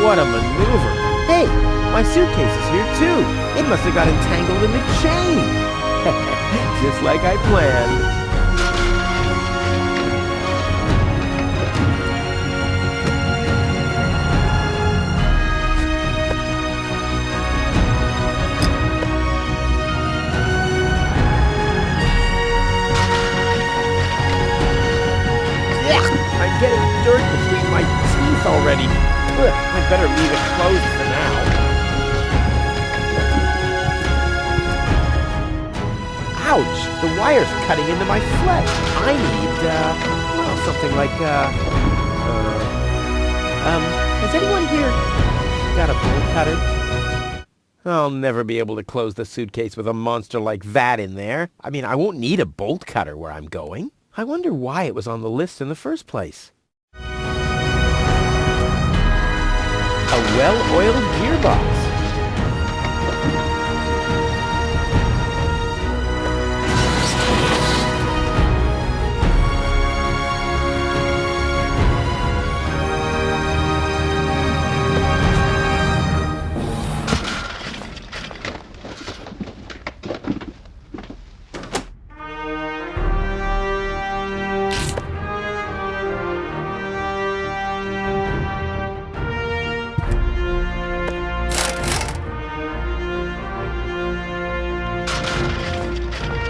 What a maneuver. Hey, my suitcase is here too. It must have got entangled in the chain. Just like I planned. I'm getting dirt between my teeth already. I'd better leave it closed for now. Ouch! The wire's cutting into my flesh. I need, well, something like, has anyone here got a bolt cutter? I'll never be able to close the suitcase with a monster like that in there. I mean, I won't need a bolt cutter where I'm going. I wonder why it was on the list in the first place. A well-oiled gearbox.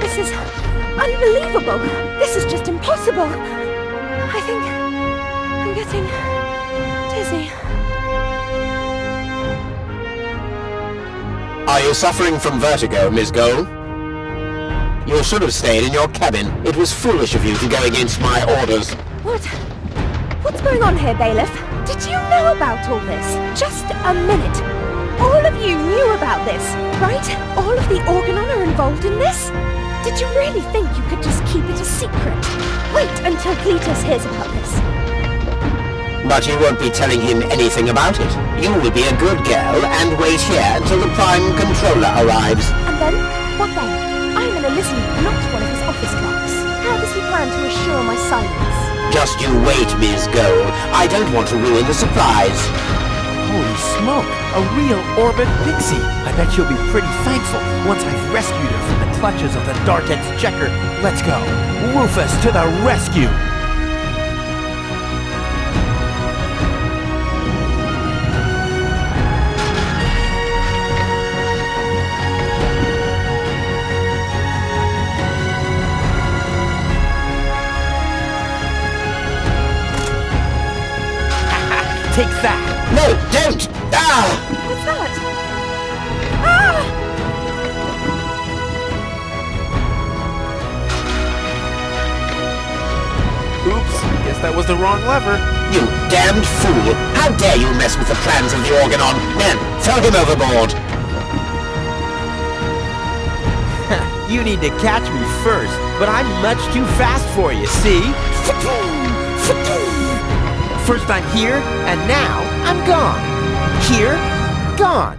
This is unbelievable. This is just impossible. I think I'm getting dizzy. Are you suffering from vertigo, Miss Gold? You should have stayed in your cabin. It was foolish of you to go against my orders. What's going on here, Bailiff? Did you know about all this? Just a minute. All of you knew about this, right? All of the Organon are involved in this? Did you really think you could just keep it a secret? Wait until Cletus hears about this. But you won't be telling him anything about it. You will be a good girl and wait here until the Prime Controller arrives. And then? What then? I'm an Elysian, not one of his office clerks. How does he plan to assure my silence? Just you wait, Miss Gold. I don't want to ruin the surprise. Holy smoke! A real orbit pixie! I bet she'll be pretty thankful once I've rescued her from the clutches of the Dark Exchequer. Let's go! Rufus to the rescue! Take that! No, don't! Ah! What's that? Ah! Oops, guess that was the wrong lever. You damned fool! How dare you mess with the plans of the Organon? Men, throw him overboard! You need to catch me first, but I'm much too fast for you, see? First I'm here, and now I'm gone. Here, gone.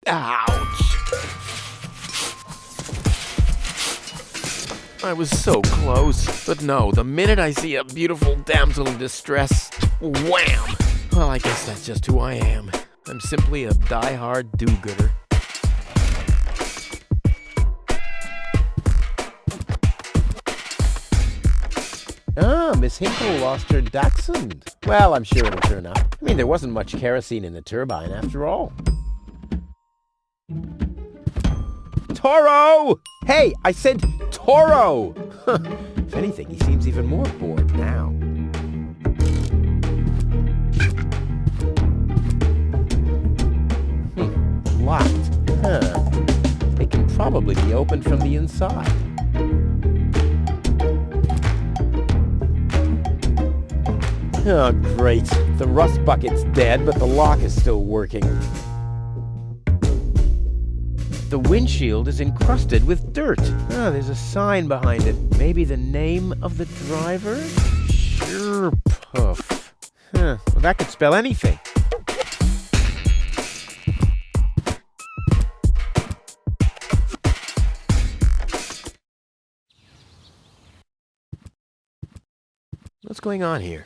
Ouch. I was so close, but no, the minute I see a beautiful damsel in distress, wham! Well, I guess that's just who I am. I'm simply a die-hard do-gooder. Ah, Miss Hinkle lost her dachshund. Well, I'm sure it'll turn up. I mean, there wasn't much kerosene in the turbine after all. Toro! Hey, I said Toro! If anything, he seems even more bored now. Locked. Huh. It can probably be opened from the inside. Oh, great. The rust bucket's dead, but the lock is still working. The windshield is encrusted with dirt. Ah, there's a sign behind it. Maybe the name of the driver? Sure, Puff. Huh, well, that could spell anything. What's going on here?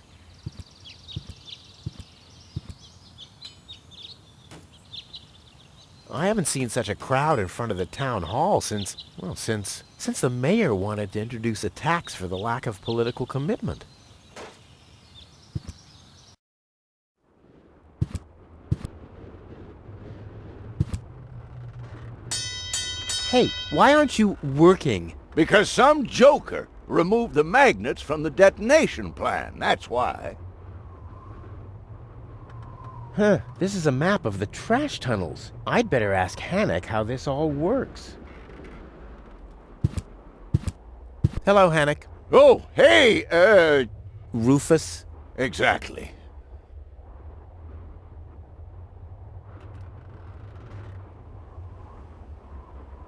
I haven't seen such a crowd in front of the town hall since the mayor wanted to introduce a tax for the lack of political commitment. Hey, why aren't you working? Because some joker removed the magnets from the detonation plan, that's why. Huh, this is a map of the trash tunnels. I'd better ask Hannock how this all works. Hello, Hannock. Oh, hey, Rufus? Exactly.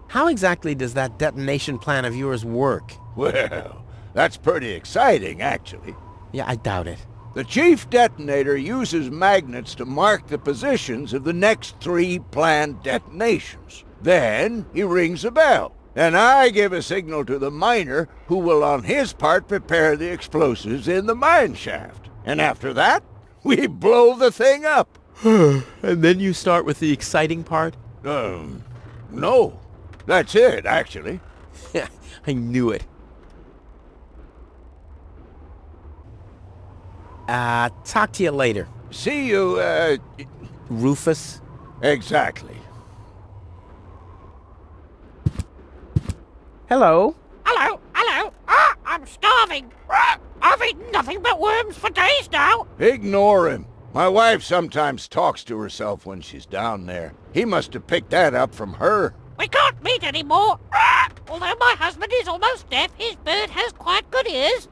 How exactly does that detonation plan of yours work? Well, that's pretty exciting, actually. Yeah, I doubt it. The chief detonator uses magnets to mark the positions of the next 3 planned detonations. Then he rings a bell, and I give a signal to the miner who will on his part prepare the explosives in the mine shaft. And after that, we blow the thing up. And then you start with the exciting part? No. That's it, actually. I knew it. Talk to you later. See you, Rufus? Exactly. Hello? Hello. I'm starving. I've eaten nothing but worms for days now. Ignore him. My wife sometimes talks to herself when she's down there. He must have picked that up from her. We can't meet anymore. Although my husband is almost deaf, his bird has quite good ears.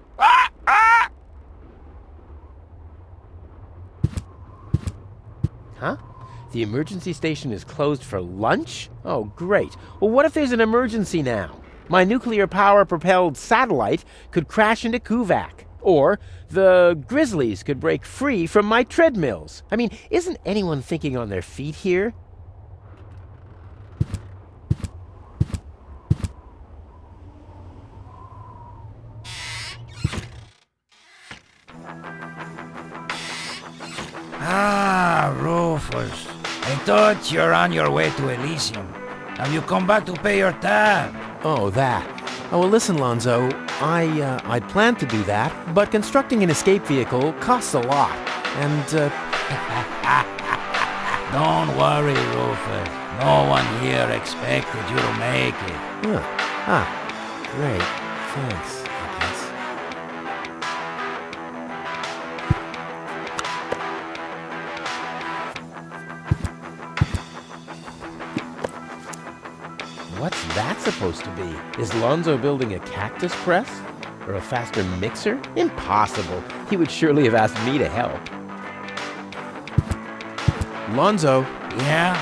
Huh? The emergency station is closed for lunch? Oh, great. Well, what if there's an emergency now? My nuclear power-propelled satellite could crash into Kuvak. Or the grizzlies could break free from my treadmills. I mean, isn't anyone thinking on their feet here? Ah, Rufus. I thought you're on your way to Elysium. Have you come back to pay your tab? Oh, that. Oh, well, listen, Lonzo. I'd planned to do that, but constructing an escape vehicle costs a lot. And, Don't worry, Rufus. No one here expected you to make it. Great. Thanks, I guess. What's that supposed to be? Is Lonzo building a cactus press? Or a faster mixer? Impossible. He would surely have asked me to help. Lonzo. Yeah?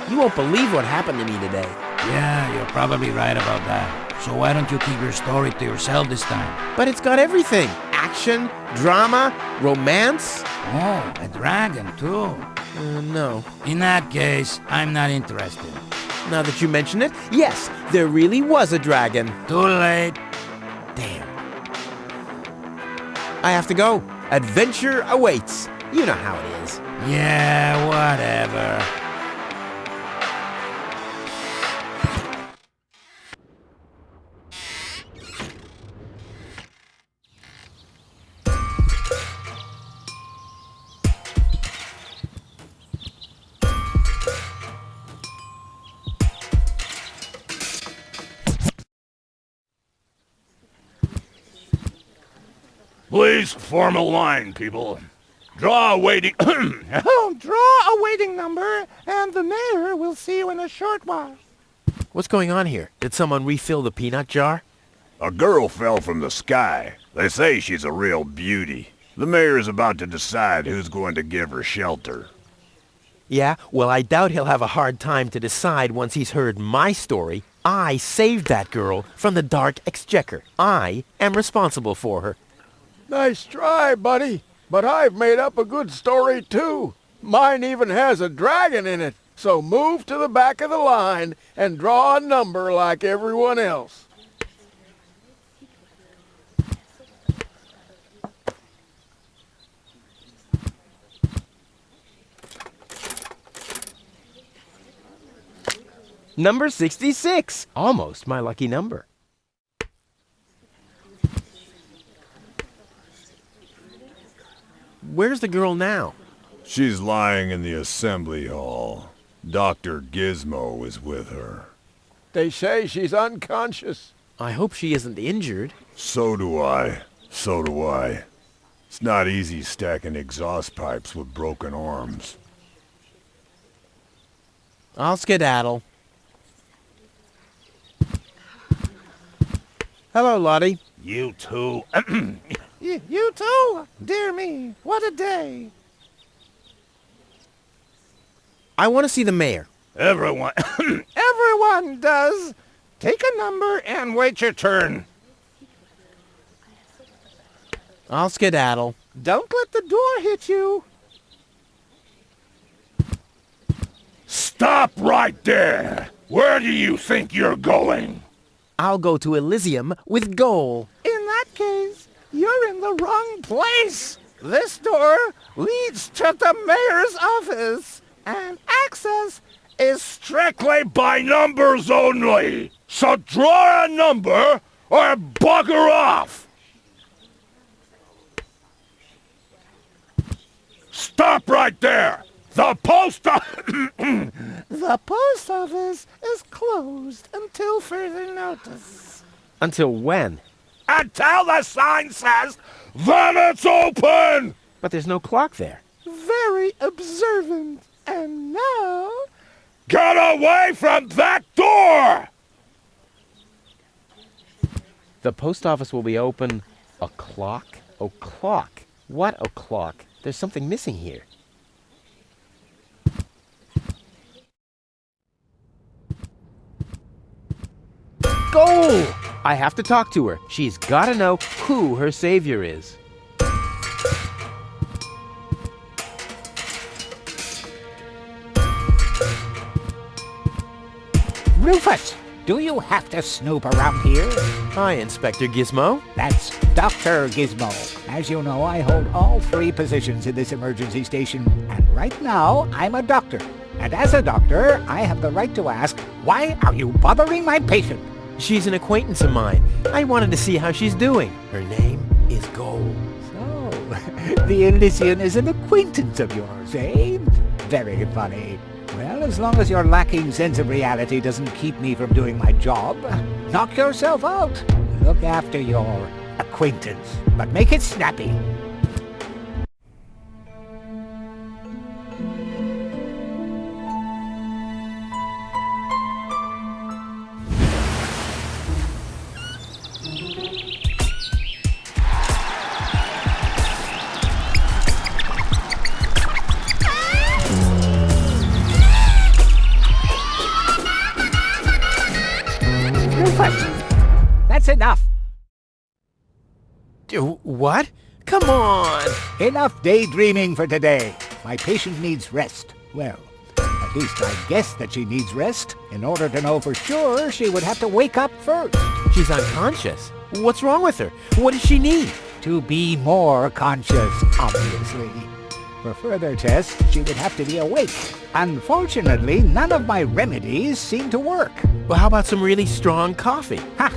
You won't believe what happened to me today. Yeah, you're probably right about that. So why don't you keep your story to yourself this time? But it's got everything. Action, drama, romance. Oh, a dragon too. No. In that case, I'm not interested. Now that you mention it, yes, there really was a dragon. Too late. Damn. I have to go. Adventure awaits. You know how it is. Yeah, whatever. Please form a line, people. Draw a waiting... Draw a waiting number, and the mayor will see you in a short while. What's going on here? Did someone refill the peanut jar? A girl fell from the sky. They say she's a real beauty. The mayor's about to decide who's going to give her shelter. Yeah, well, I doubt he'll have a hard time to decide once he's heard my story. I saved that girl from the dark exchequer. I am responsible for her. Nice try, buddy. But I've made up a good story, too. Mine even has a dragon in it. So move to the back of the line and draw a number like everyone else. Number 66. Almost my lucky number. Where's the girl now? She's lying in the assembly hall. Dr. Gizmo is with her. They say she's unconscious. I hope she isn't injured. So do I. So do I. It's not easy stacking exhaust pipes with broken arms. I'll skedaddle. Hello, Lottie. You too. You too? Dear me, what a day. I want to see the mayor. Everyone. Everyone does. Take a number and wait your turn. I'll skedaddle. Don't let the door hit you. Stop right there! Where do you think you're going? I'll go to Elysium with Goal. In that case, you're in the wrong place. This door leads to the mayor's office, and access is Strictly by numbers only! So draw a number or bugger off! Stop right there! The post office... The post office is closed until further notice. Until when? Until the sign says, then it's open! But there's no clock there. Very observant. And now... Get away from that door! The post office will be open... O'clock? O'clock? What o'clock? There's something missing here. Goal! I have to talk to her. She's got to know who her savior is. Rufus, do you have to snoop around here? Hi, Inspector Gizmo. That's Dr. Gizmo. As you know, I hold all 3 positions in this emergency station, and right now, I'm a doctor. And as a doctor, I have the right to ask, why are you bothering my patient? She's an acquaintance of mine. I wanted to see how she's doing. Her name is Goal. So, the Elysian is an acquaintance of yours, eh? Very funny. Well, as long as your lacking sense of reality doesn't keep me from doing my job, knock yourself out. Look after your acquaintance, but make it snappy. That's enough. What? Come on! Enough daydreaming for today. My patient needs rest. Well, at least I guess that she needs rest. In order to know for sure, she would have to wake up first. She's unconscious. What's wrong with her? What does she need? To be more conscious, obviously. For further tests, she would have to be awake. Unfortunately, none of my remedies seem to work. Well, how about some really strong coffee? Ha!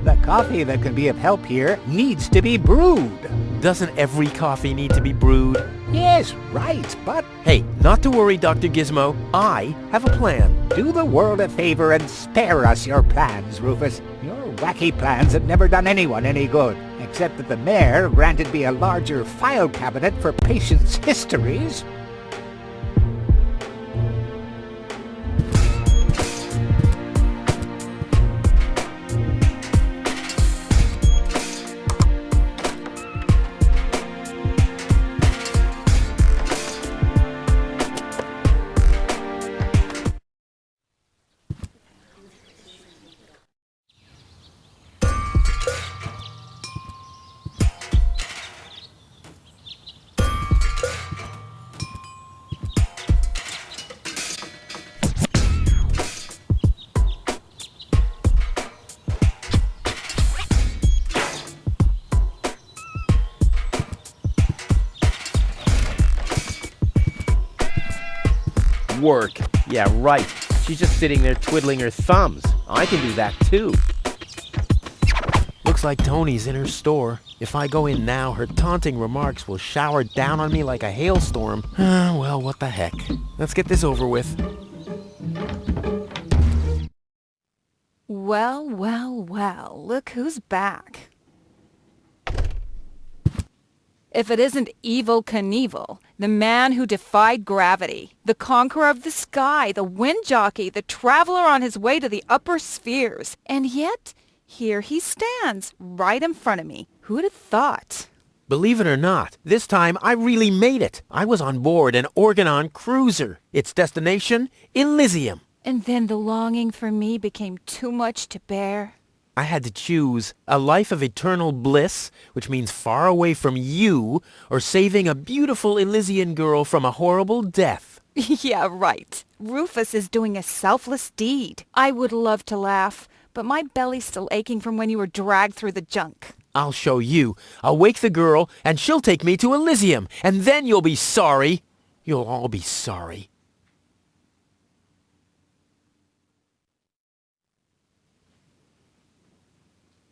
The coffee that can be of help here needs to be brewed. Doesn't every coffee need to be brewed? Yes, right, but... Hey, not to worry, Dr. Gizmo. I have a plan. Do the world a favor and spare us your plans, Rufus. Your wacky plans have never done anyone any good, except that the mayor granted me a larger file cabinet for patients' histories. work. Yeah, right. She's just sitting there twiddling her thumbs. I can do that too. Looks like Toni's in her store. If I go in now, her taunting remarks will shower down on me like a hailstorm. Well, what the heck. Let's get this over with. Well, well, well, look who's back. If it isn't Evel Knievel, the man who defied gravity, the conqueror of the sky, the wind jockey, the traveler on his way to the upper spheres. And yet, here he stands, right in front of me. Who'd have thought? Believe it or not, this time I really made it. I was on board an Organon cruiser. Its destination, Elysium. And then the longing for me became too much to bear. I had to choose a life of eternal bliss, which means far away from you, or saving a beautiful Elysian girl from a horrible death. Yeah, right. Rufus is doing a selfless deed. I would love to laugh, but my belly's still aching from when you were dragged through the junk. I'll show you. I'll wake the girl, and she'll take me to Elysium, and then you'll be sorry. You'll all be sorry.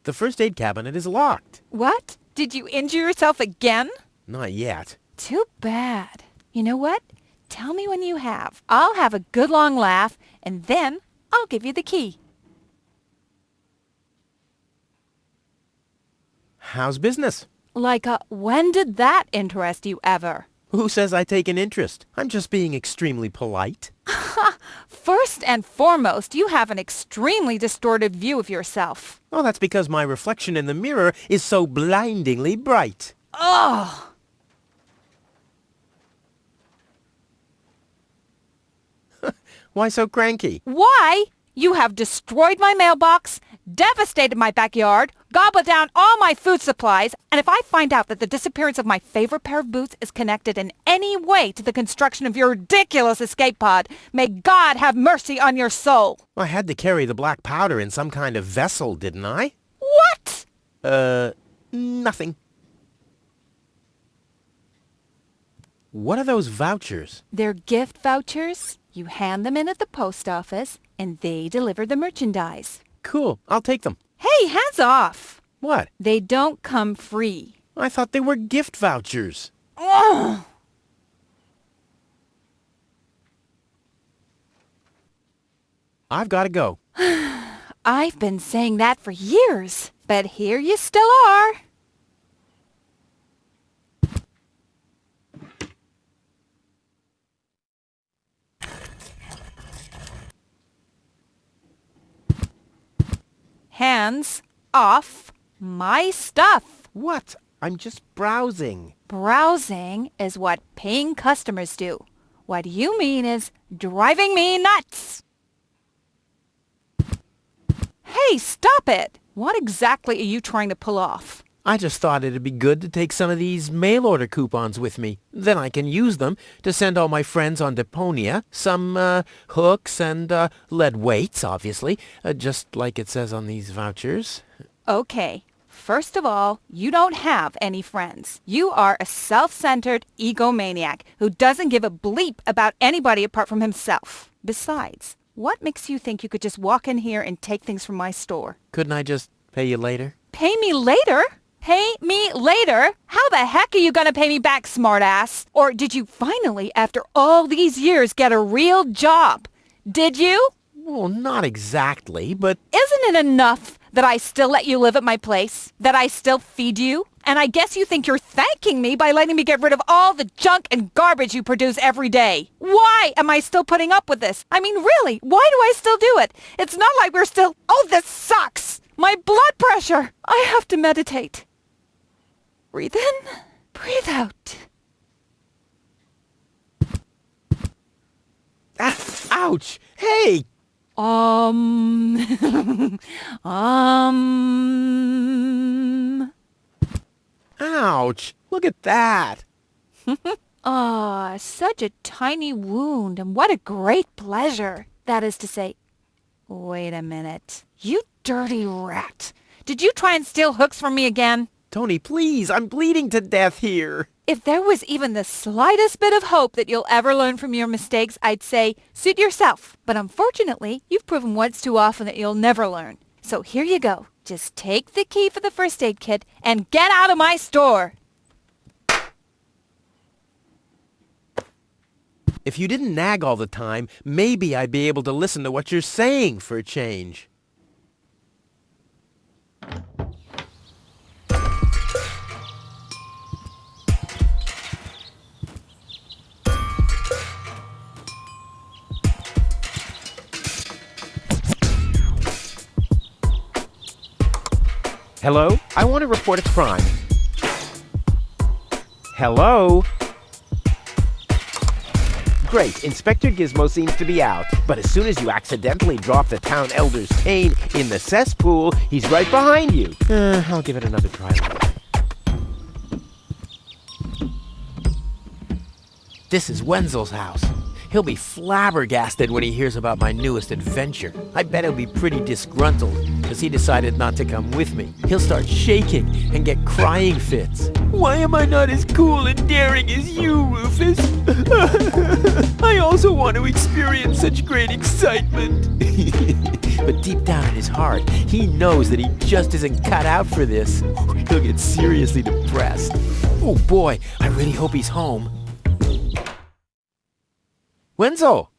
The first aid cabinet is locked. What? Did you injure yourself again? Not yet. Too bad. You know what? Tell me when you have. I'll have a good long laugh, and then I'll give you the key. How's business? Like when did that interest you ever? Who says I take an interest? I'm just being extremely polite. First and foremost, you have an extremely distorted view of yourself. Oh, that's because my reflection in the mirror is so blindingly bright. Ugh! Why so cranky? Why? You have destroyed my mailbox, devastated my backyard, gobbled down all my food supplies, and if I find out that the disappearance of my favorite pair of boots is connected in any way to the construction of your ridiculous escape pod, may God have mercy on your soul. I had to carry the black powder in some kind of vessel, didn't I? What? Nothing. What are those vouchers? They're gift vouchers. You hand them in at the post office, and they deliver the merchandise. Cool. I'll take them. Hey, hands off! What? They don't come free. I thought they were gift vouchers. Ugh! I've got to go. I've been saying that for years, but here you still are. Hands off my stuff. What? I'm just browsing. Browsing is what paying customers do. What you mean is driving me nuts. Hey, stop it! What exactly are you trying to pull off? I just thought it'd be good to take some of these mail order coupons with me. Then I can use them to send all my friends on Deponia some hooks and lead weights, obviously, just like it says on these vouchers. Okay, first of all, you don't have any friends. You are a self-centered egomaniac who doesn't give a bleep about anybody apart from himself. Besides, what makes you think you could just walk in here and take things from my store? Couldn't I just pay you later? Pay me later? Pay me later? How the heck are you gonna pay me back, smartass? Or did you finally, after all these years, get a real job? Did you? Well, not exactly, but... Isn't it enough that I still let you live at my place? That I still feed you? And I guess you think you're thanking me by letting me get rid of all the junk and garbage you produce every day. Why am I still putting up with this? I mean, really, why do I still do it? It's not like we're still... Oh, this sucks! My blood pressure! I have to meditate. Breathe in, breathe out. Ah, ouch! Hey! Ouch! Look at that! Ah, such a tiny wound, and what a great pleasure. That is to say... Wait a minute. You dirty rat. Did you try and steal hooks from me again? Toni, please! I'm bleeding to death here! If there was even the slightest bit of hope that you'll ever learn from your mistakes, I'd say, suit yourself. But unfortunately, you've proven once too often that you'll never learn. So here you go. Just take the key for the first aid kit and get out of my store. If you didn't nag all the time, maybe I'd be able to listen to what you're saying for a change. Hello? I want to report a crime. Hello? Great, Inspector Gizmo seems to be out, but as soon as you accidentally drop the town elder's cane in the cesspool, he's right behind you. I'll give it another try. This is Wenzel's house. He'll be flabbergasted when he hears about my newest adventure. I bet he'll be pretty disgruntled, because he decided not to come with me. He'll start shaking and get crying fits. Why am I not as cool and daring as you, Rufus? I also want to experience such great excitement. But deep down in his heart, he knows that he just isn't cut out for this. He'll get seriously depressed. Oh boy, I really hope he's home. Wenzel!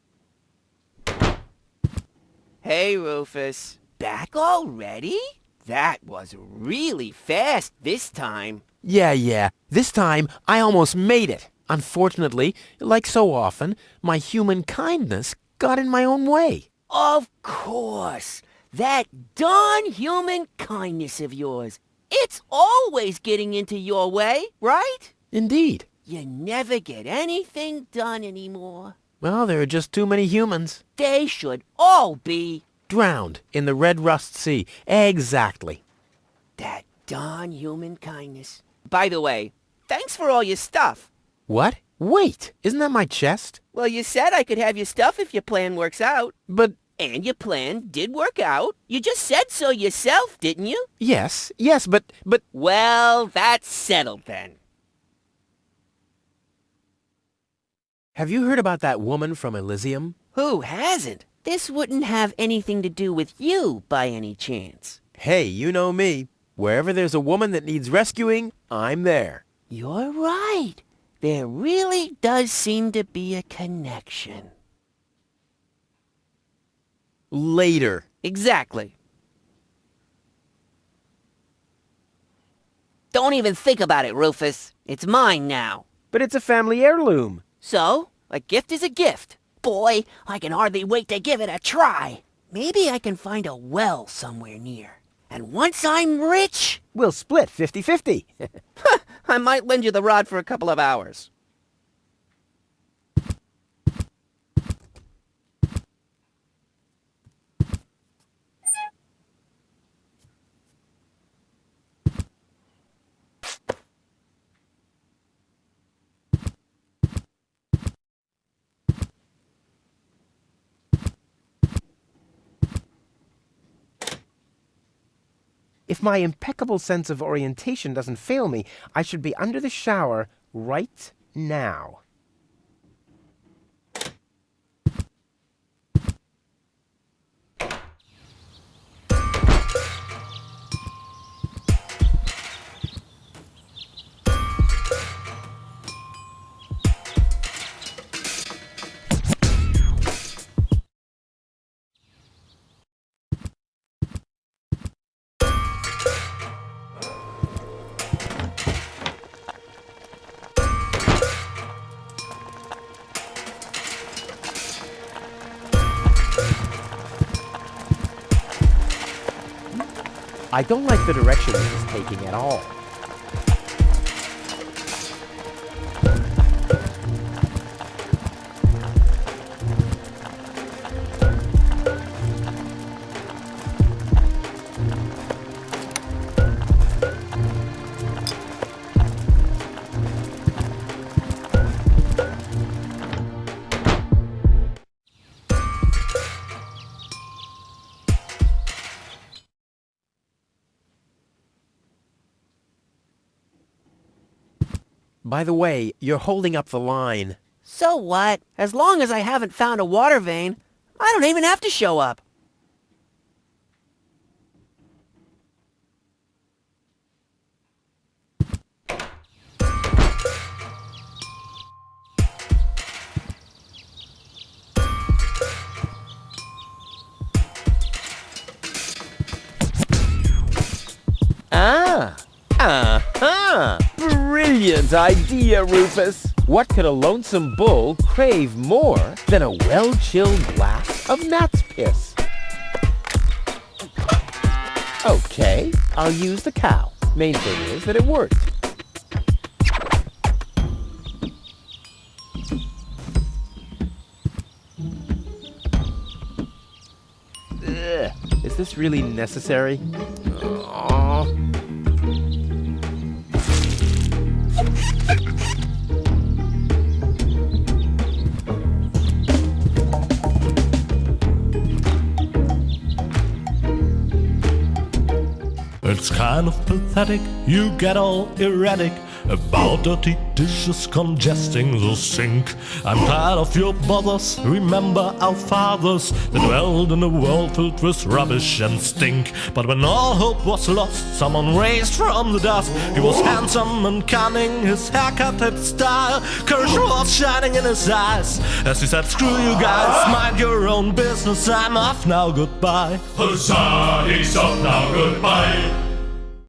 Hey, Rufus. Back already? That was really fast this time. Yeah. This time, I almost made it. Unfortunately, like so often, my human kindness got in my own way. Of course. That darn human kindness of yours. It's always getting into your way, right? Indeed. You never get anything done anymore. Well, there are just too many humans. They should all be drowned in the red rust sea. Exactly. that darn human kindness. By the way, thanks for all your stuff. What? Wait, isn't that my chest? Well, you said I could have your stuff if your plan works out. But... And your plan did work out. You just said so yourself, didn't you? Yes, but... Well, that's settled then. Have you heard about that woman from Elysium? Who hasn't? This wouldn't have anything to do with you, by any chance. Hey, you know me. Wherever there's a woman that needs rescuing, I'm there. You're right. There really does seem to be a connection. Later. Exactly. Don't even think about it, Rufus. It's mine now. But it's a family heirloom. So, a gift is a gift. Boy, I can hardly wait to give it a try. Maybe I can find a well somewhere near. And once I'm rich... We'll split 50-50. I might lend you the rod for a couple of hours. If my impeccable sense of orientation doesn't fail me, I should be under the shower right now. I don't like the direction this is taking at all. By the way, you're holding up the line. So what? As long as I haven't found a water vein, I don't even have to show up. Brilliant idea, Rufus. What could a lonesome bull crave more than a well-chilled glass of gnat's piss? Okay, I'll use the cow. Main thing is that it worked. Ugh, is this really necessary? Aww. It's kind of pathetic, you get all erratic about dirty dishes congesting the sink. I'm tired of your bothers, remember our fathers that dwelled in a world filled with rubbish and stink. But when all hope was lost, someone raised from the dust. He was handsome and cunning, his haircut had style, courage was shining in his eyes as he said, screw you guys, mind your own business, I'm off now, goodbye. Huzzah, he's off now, goodbye.